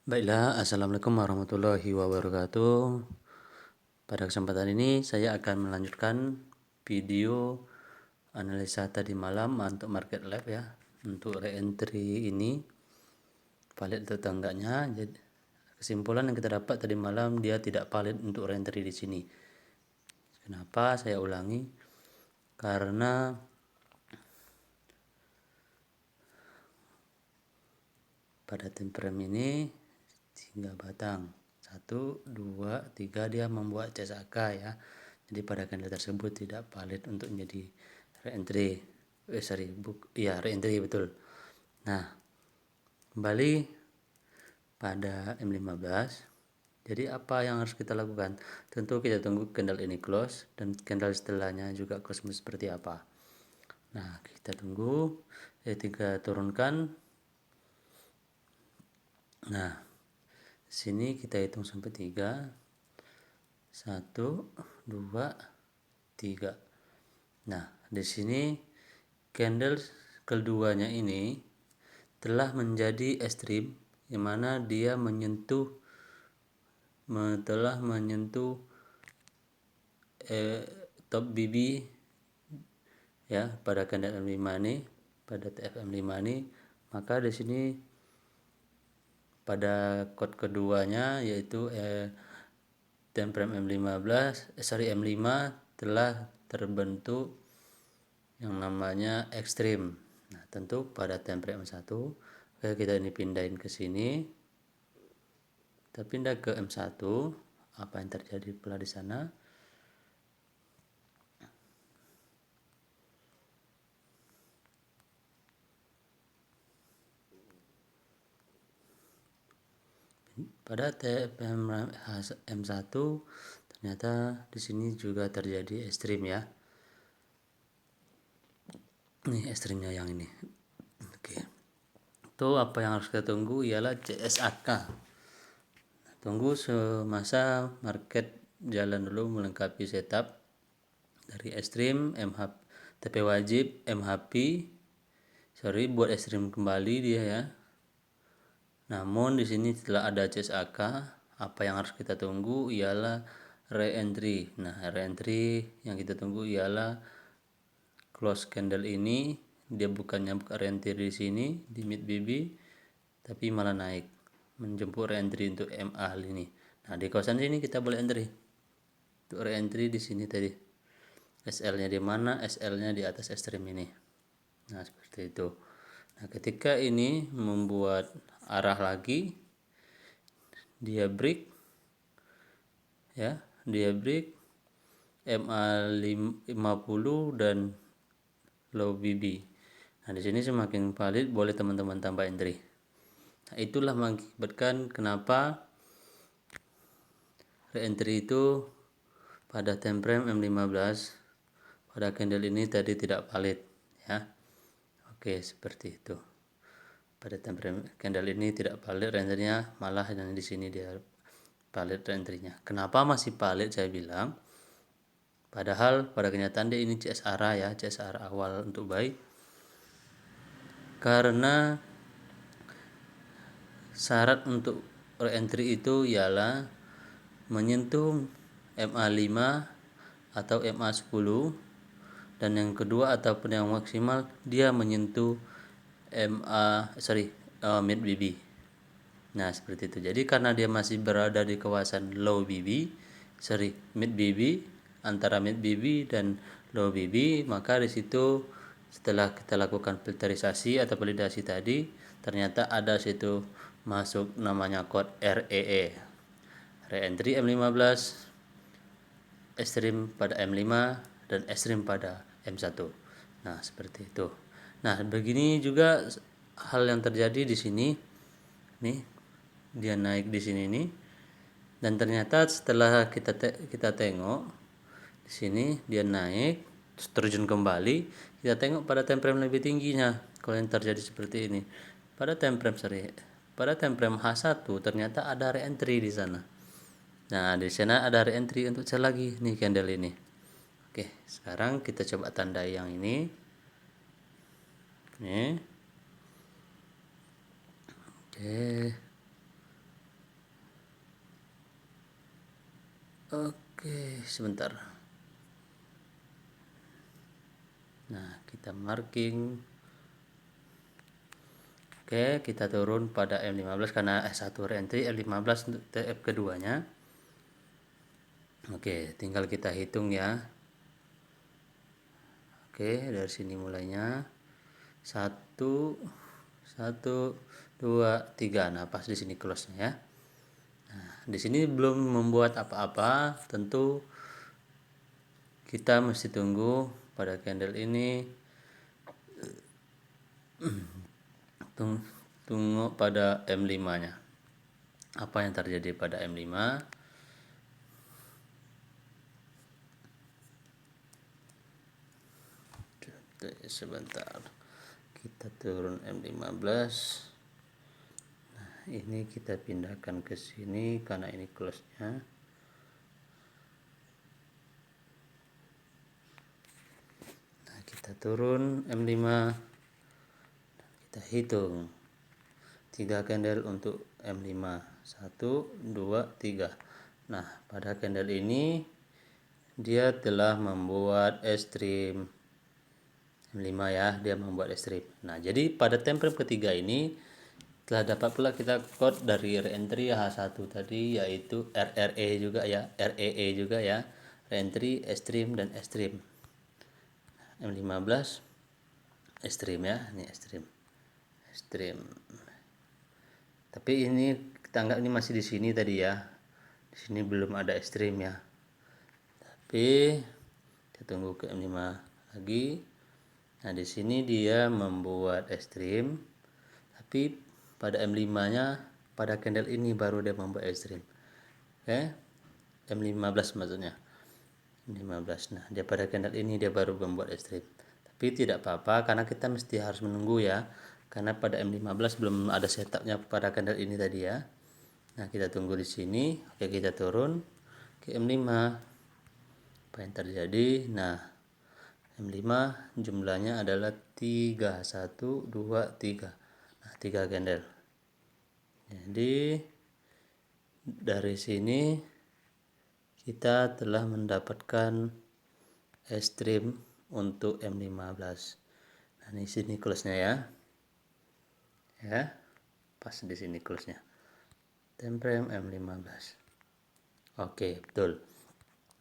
Baiklah, Assalamualaikum warahmatullahi wabarakatuh. Pada kesempatan ini saya akan melanjutkan video analisa tadi malam untuk market lab ya. Untuk re-entry ini valid atau enggaknya. Jadi kesimpulan yang kita dapat tadi malam, dia tidak valid untuk re-entry di sini. Kenapa? Saya ulangi. Karena pada time frame ini 3 batang, 1, 2, 3 dia membuat CSAK ya. Jadi pada candle tersebut tidak valid untuk menjadi re-entry. Re-entry betul. Nah, kembali pada M15. Jadi apa yang harus kita lakukan? Tentu kita tunggu candle ini close dan candle setelahnya juga close seperti apa. Nah, kita tunggu ketika turunkan. Nah, sini kita hitung sampai 3. 1, 2, 3. Nah, di sini candle keduanya ini telah menjadi ekstrim, yang mana dia telah menyentuh top BB ya pada candle M5 ini, pada TFM5 ini. Maka di sini pada code keduanya yaitu time frame M5 telah terbentuk yang namanya ekstrim. Nah, tentu pada time frame M1, kita ini pindahin ke sini. Kita pindah ke M1, apa yang terjadi pula di sana? Pada TFM M1 ternyata di sini juga terjadi ekstrim ya. Ini ekstrimnya yang ini. Oke. Itu apa yang harus kita tunggu ialah CSAK. Tunggu semasa market jalan dulu melengkapi setup dari ekstrim TP wajib MHP. Buat ekstrim kembali dia ya. Namun di sini setelah ada CSAK, apa yang harus kita tunggu ialah re-entry. Nah, re-entry yang kita tunggu ialah close candle ini, dia bukannya buka re-entry di sini di mid BB, tapi malah naik menjemput re-entry untuk MA ini. Nah, di kawasan sini kita boleh entry. Untuk re-entry di sini tadi. SL-nya di mana? SL-nya di atas ekstrim ini. Nah, seperti itu. Nah, ketika ini membuat arah lagi, dia break ya, dia break MA 50 dan low BB. Nah, di sini semakin valid, boleh teman-teman tambah entry. Nah, itulah mengakibatkan kenapa re-entry itu pada time frame M15 pada candle ini tadi tidak valid ya. Oke, seperti itu. Pada time frame candle ini tidak valid re-entry-nya, malah yang di sini dia valid re-entry-nya. Kenapa masih valid saya bilang? Padahal pada kenyataan dia ini CSR ya, CSR awal untuk buy. Karena syarat untuk re-entry itu ialah menyentuh MA5 atau MA10, dan yang kedua ataupun yang maksimal dia menyentuh mid BB. Nah, seperti itu. Jadi karena dia masih berada di kawasan mid BB, antara mid BB dan low BB, maka di situ setelah kita lakukan filterisasi atau validasi tadi, ternyata ada situ masuk namanya kode REE. Re-entry M15, ekstrim pada M5 dan ekstrim pada M1. Nah, seperti itu. Nah, begini juga hal yang terjadi di sini. Nih, dia naik di sini nih. Dan ternyata setelah kita tengok di sini dia naik terjun kembali, kita tengok pada time frame lebih tingginya. Kalau yang terjadi seperti ini, pada time frame H1 ternyata ada re-entry di sana. Nah, di sana ada re-entry untuk sell lagi nih candle ini. Oke, sekarang kita coba tandai yang ini. Nih. Oke. Oke, sebentar. Nah, kita marking. Oke, kita turun pada M15 karena S1 reentry, M15 untuk TF keduanya. Oke, tinggal kita hitung ya. Oke, dari sini mulainya 1 1 2 3. Nah, pas di sini close-nya ya. Nah, di sini belum membuat apa-apa, tentu kita mesti tunggu pada candle ini. Tunggu pada M5 nya. Apa yang terjadi pada M5? Sebentar, kita turun M15. Nah, ini kita pindahkan ke sini karena ini close nya. Nah, kita turun M5, kita hitung 3 candle untuk M5, 1 2 3. Nah, pada candle ini dia telah membuat S-trim M5 ya, dia membuat S-trim. Nah, jadi pada time frame ketiga ini telah dapat pula kita code dari reentry H1 tadi, yaitu RRE juga ya, REE juga ya, reentry, S-trim dan S-trim. M15 S-trim ya, ini S-trim. S-trim. Tapi ini kita anggap ini masih di sini tadi ya. Di sini belum ada S-trim ya. Tapi kita tunggu ke M5 lagi. Nah, di sini dia membuat S-trim, tapi pada M5-nya pada candle ini baru dia membuat S-trim. Oke. M15 maksudnya. M15. Nah, dia pada candle ini dia baru membuat S-trim. Tapi tidak apa-apa karena kita mesti harus menunggu ya. Karena pada M15 belum ada setupnya pada candle ini tadi ya. Nah, kita tunggu di sini. Oke, kita turun ke M5. Apa yang terjadi? Nah, M5 jumlahnya adalah 3, 1 2 3. Nah, 3 candle. Jadi dari sini kita telah mendapatkan S-trim untuk M15. Nah, di sini close-nya ya. Ya. Pas di sini close-nya. Time frame M15. Oke, betul.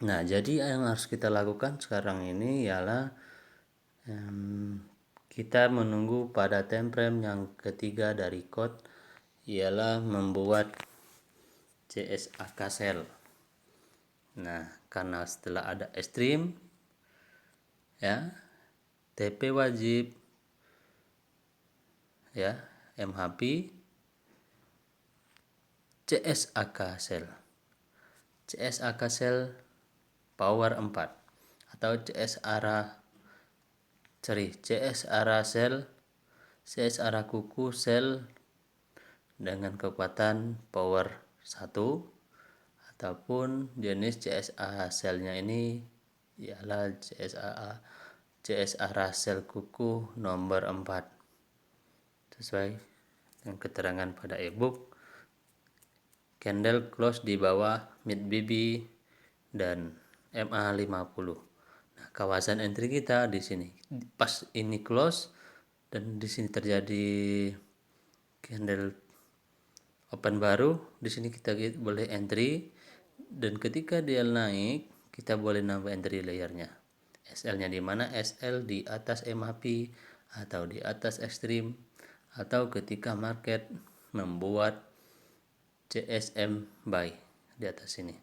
Nah, jadi yang harus kita lakukan sekarang ini ialah kita menunggu pada time frame yang ketiga dari code, ialah membuat CSAK cell. Nah, karena setelah ada S-trim ya, TP wajib ya, MHP, CSAK cell. CSAK cell power 4 atau CS arah cell, CS arah kuku sel dengan kekuatan power 1, ataupun jenis CSA selnya ini ialah CS arah sel kuku nomor 4 sesuai dengan keterangan pada ebook. Candle close di bawah mid BB dan MA50. Nah, kawasan entry kita di sini. Pas ini close dan di sini terjadi candle open baru, di sini kita boleh entry, dan ketika dia naik kita boleh nambah entry layernya. SL-nya di mana? SL di atas MAP atau di atas ekstrim, atau ketika market membuat CSM buy di atas sini.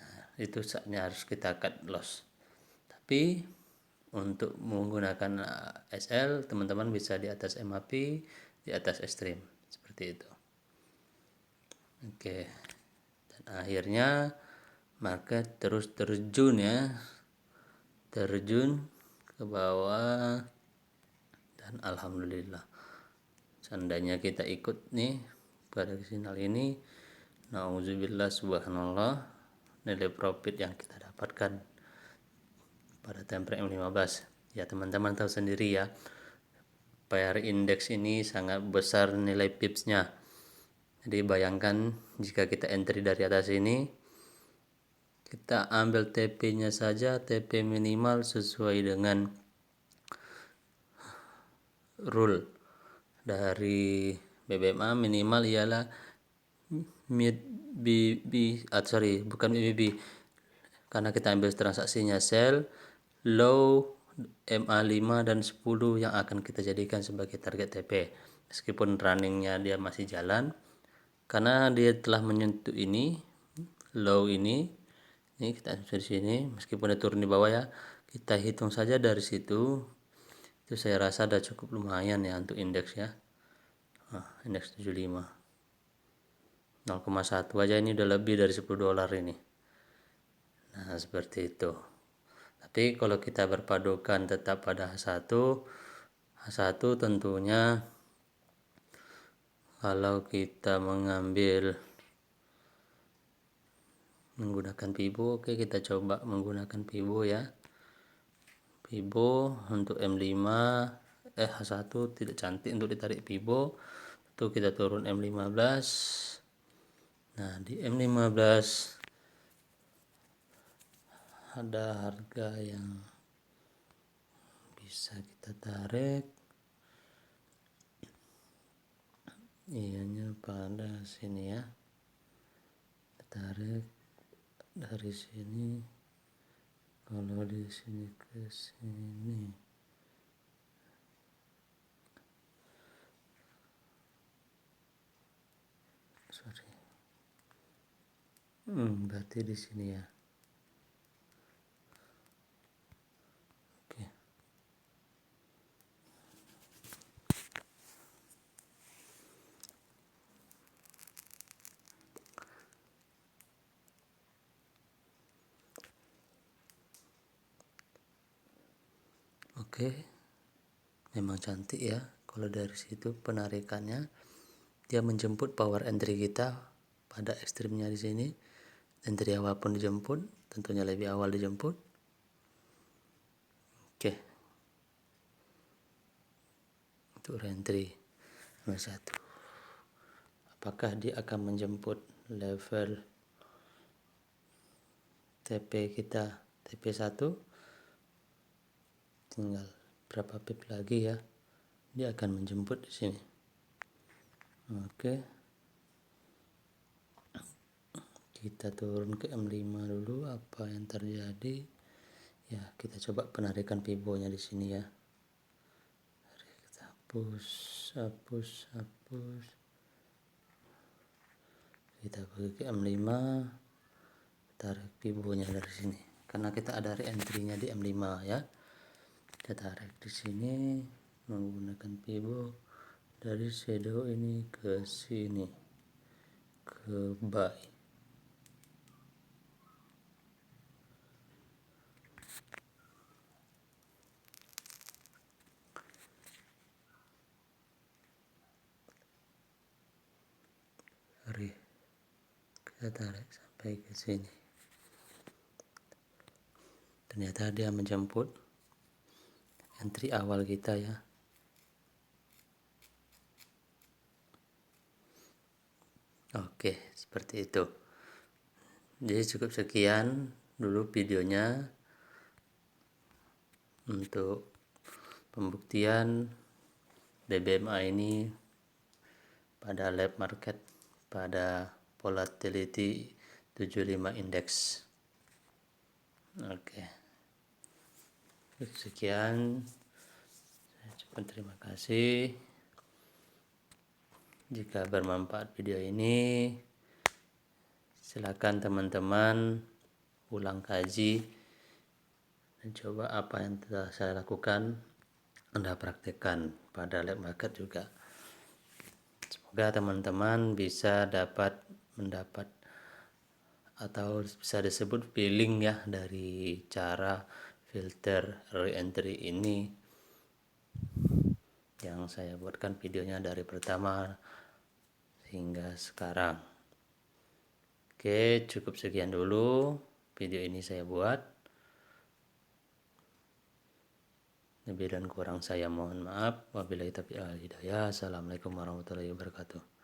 Nah, itu saatnya harus kita cut loss. Tapi untuk menggunakan SL, teman-teman bisa di atas MAP, di atas ekstrim, seperti itu. Oke. Dan akhirnya market terus terjun ya. Terjun ke bawah, dan alhamdulillah. Seandainya kita ikut nih pada sinyal ini, nauzubillah subhanallah, nilai profit yang kita dapatkan pada time frame 15. Ya, teman-teman tahu sendiri ya, PR index ini sangat besar nilai pipsnya. Jadi bayangkan jika kita entry dari atas ini, kita ambil TP-nya saja, TP minimal sesuai dengan rule dari BBMA. Minimal ialah bukan MIB, karena kita ambil transaksinya sell, low, MA5 dan 10 yang akan kita jadikan sebagai target TP. Meskipun runningnya dia masih jalan, karena dia telah menyentuh ini, low ini kita di sini, meskipun dia turun di bawah ya, kita hitung saja dari situ. Itu saya rasa udah cukup lumayan ya untuk indeks ya. Indeks 75 0,1 aja ini udah lebih dari $10 ini. Nah seperti itu. Tapi kalau kita berpadukan tetap pada H1 tentunya kalau kita menggunakan Fibo, oke kita coba menggunakan Fibo ya. Fibo untuk M5 H1 tidak cantik untuk ditarik Fibo. Itu kita turun M15. Nah di M15 ada harga yang bisa kita tarik, ianya pada sini ya, tarik dari sini. Kalau di sini ke sini, berarti di sini ya. Oke. Oke, memang cantik ya. Kalau dari situ penarikannya, dia menjemput power entry kita pada ekstrimnya di sini. Entry awal pun dijemput, tentunya lebih awal dijemput. Oke, untuk entry nomor 1. Apakah dia akan menjemput level TP kita, TP1? Tinggal berapa pip lagi ya, dia akan menjemput di sini. Oke, kita turun ke M5 dulu, apa yang terjadi ya. Kita coba penarikan Fibo-nya di sini ya. Kita hapus, kita pergi ke M5, tarik Fibo-nya dari sini karena kita ada re-entry-nya di M5 ya. Kita tarik di sini menggunakan Fibo dari shadow ini ke sini, ke buy. Kita tarik sampai ke sini. Ternyata dia menjemput entry awal kita ya. Oke, seperti itu. Jadi cukup sekian dulu videonya untuk pembuktian BBMA ini pada lab market pada volatility 75 index. Oke. Sekian. Saya ucapkan terima kasih. Jika bermanfaat video ini, silakan teman-teman ulang kaji dan coba apa yang telah saya lakukan Anda praktekkan pada lab market juga. Semoga teman-teman bisa mendapat atau bisa disebut feeling ya dari cara filter re-entry ini yang saya buatkan videonya dari pertama hingga sekarang. Oke, cukup sekian dulu video ini saya buat. Lebih dan kurang saya mohon maaf. Wabillahi taufiq wal hidayah. Assalamualaikum warahmatullahi wabarakatuh.